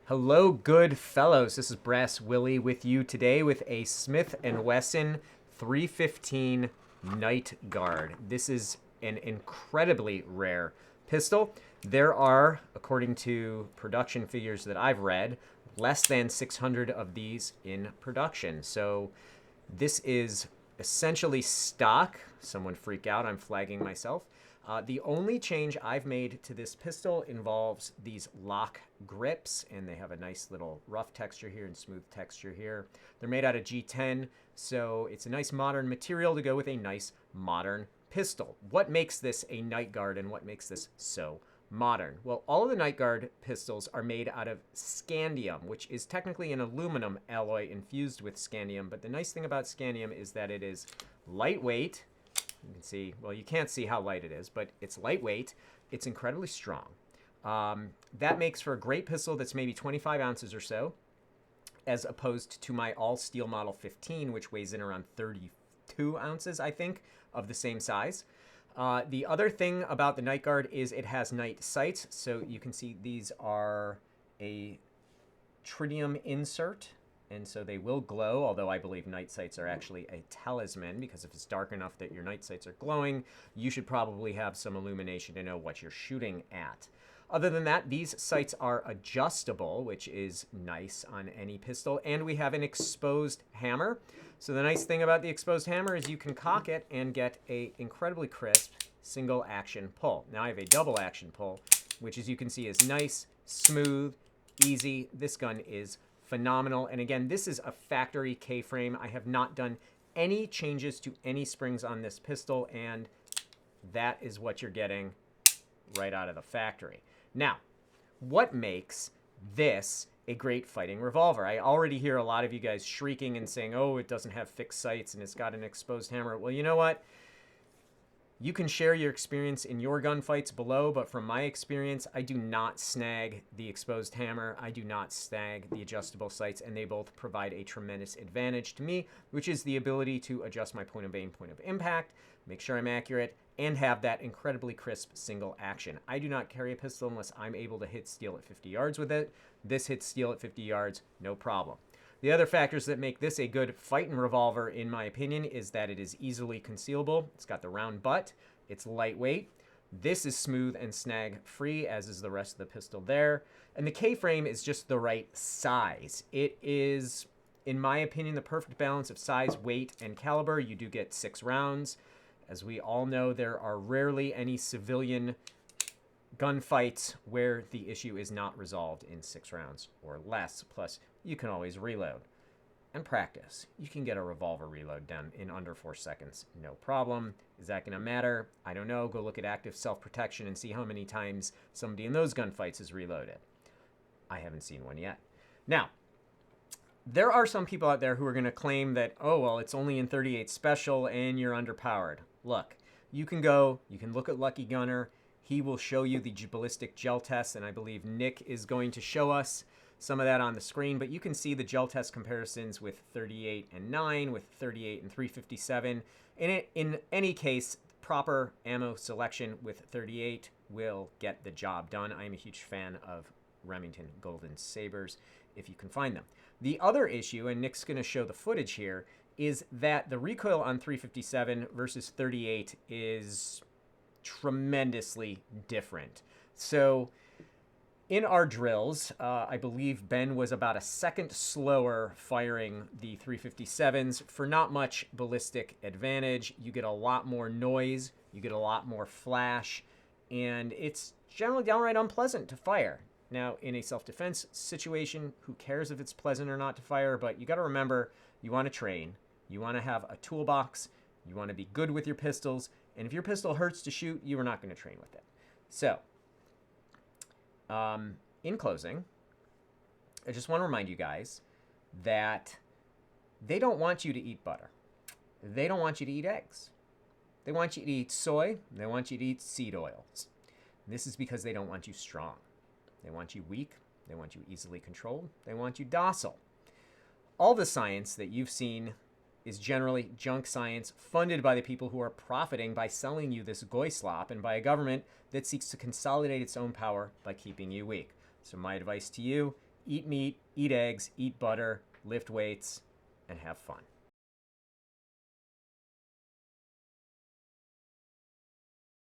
Hello, good fellows. This is Brass Willy with you today with a Smith Wesson 315 Night Guard. This is an incredibly rare pistol. There are, according to production figures that I've read, less than 600 of these in production. So this is essentially stock. Someone freak out, I'm flagging myself. The only change I've made to this pistol involves these lock grips, and they have a nice little rough texture here and smooth texture here. They're made out of G10, so it's a nice modern material to go with a nice modern pistol. What makes this a Night Guard and what makes this so modern? Well, all of the Night Guard pistols are made out of scandium, which is technically an aluminum alloy infused with scandium, but the nice thing about scandium is that it is lightweight. You can see, well, you can't see how light it is, but it's lightweight. It's incredibly strong. That makes for a great pistol that's maybe 25 ounces or so, as opposed to my all-steel Model 15, which weighs in around 32 ounces, I think, of the same size. The other thing about the Night Guard is it has night sights. So you can see these are a tritium insert, and so they will glow, although I believe night sights are actually a talisman, because if it's dark enough that your night sights are glowing, you should probably have some illumination to know what you're shooting at. Other than that, these sights are adjustable, which is nice on any pistol, and we have an exposed hammer. So the nice thing about the exposed hammer is you can cock it and get a incredibly crisp single action pull. Now I have a double action pull, which as you can see is nice, smooth, easy. This gun is phenomenal. And again, this is a factory K-frame. I have not done any changes to any springs on this pistol, and that is what you're getting right out of the factory. Now, what makes this a great fighting revolver? I already hear a lot of you guys shrieking and saying, oh, it doesn't have fixed sights and it's got an exposed hammer. Well, you know what? You can share your experience in your gunfights below, but from my experience, I do not snag the exposed hammer. I do not snag the adjustable sights, and they both provide a tremendous advantage to me, which is the ability to adjust my point of aim, point of impact, make sure I'm accurate, and have that incredibly crisp single action. I do not carry a pistol unless I'm able to hit steel at 50 yards with it. This hits steel at 50 yards, no problem. The other factors that make this a good fighting revolver, in my opinion, is that it is easily concealable. It's got the round butt. It's lightweight. This is smooth and snag-free, as is the rest of the pistol there. And the K-frame is just the right size. It is, in my opinion, the perfect balance of size, weight, and caliber. You do get 6 rounds. As we all know, there are rarely any civilian gunfights where the issue is not resolved in 6 rounds or less. Plus, you can always reload and practice. You can get a revolver reload done in under 4 seconds, no problem. Is that going to matter? I don't know. Go look at active self-protection and see how many times somebody in those gunfights has reloaded. I haven't seen one yet. Now, there are some people out there who are going to claim that, oh, well, it's only in 38 Special and you're underpowered. Look, you can look at Lucky Gunner. He will show you the ballistic gel test, and I believe Nick is going to show us some of that on the screen, but you can see the gel test comparisons with 38 and 9, with 38 and 357. In any case, proper ammo selection with 38 will get the job done. I am a huge fan of Remington Golden Sabers, if you can find them. The other issue, and Nick's going to show the footage here, is that the recoil on 357 versus 38 is tremendously different. So in our drills, I believe Ben was about a second slower firing the 357s for not much ballistic advantage. You get a lot more noise, you get a lot more flash, and it's generally downright unpleasant to fire. Now, in a self-defense situation, who cares if it's pleasant or not to fire? But you got to remember, you want to train. You want to have a toolbox. You want to be good with your pistols. And if your pistol hurts to shoot, you are not going to train with it. So, in closing, I just want to remind you guys that they don't want you to eat butter. They don't want you to eat eggs. They want you to eat soy. They want you to eat seed oils. And this is because they don't want you strong. They want you weak. They want you easily controlled. They want you docile. All the science that you've seen is generally junk science funded by the people who are profiting by selling you this goy slop, and by a government that seeks to consolidate its own power by keeping you weak. So my advice to you, eat meat, eat eggs, eat butter, lift weights, and have fun.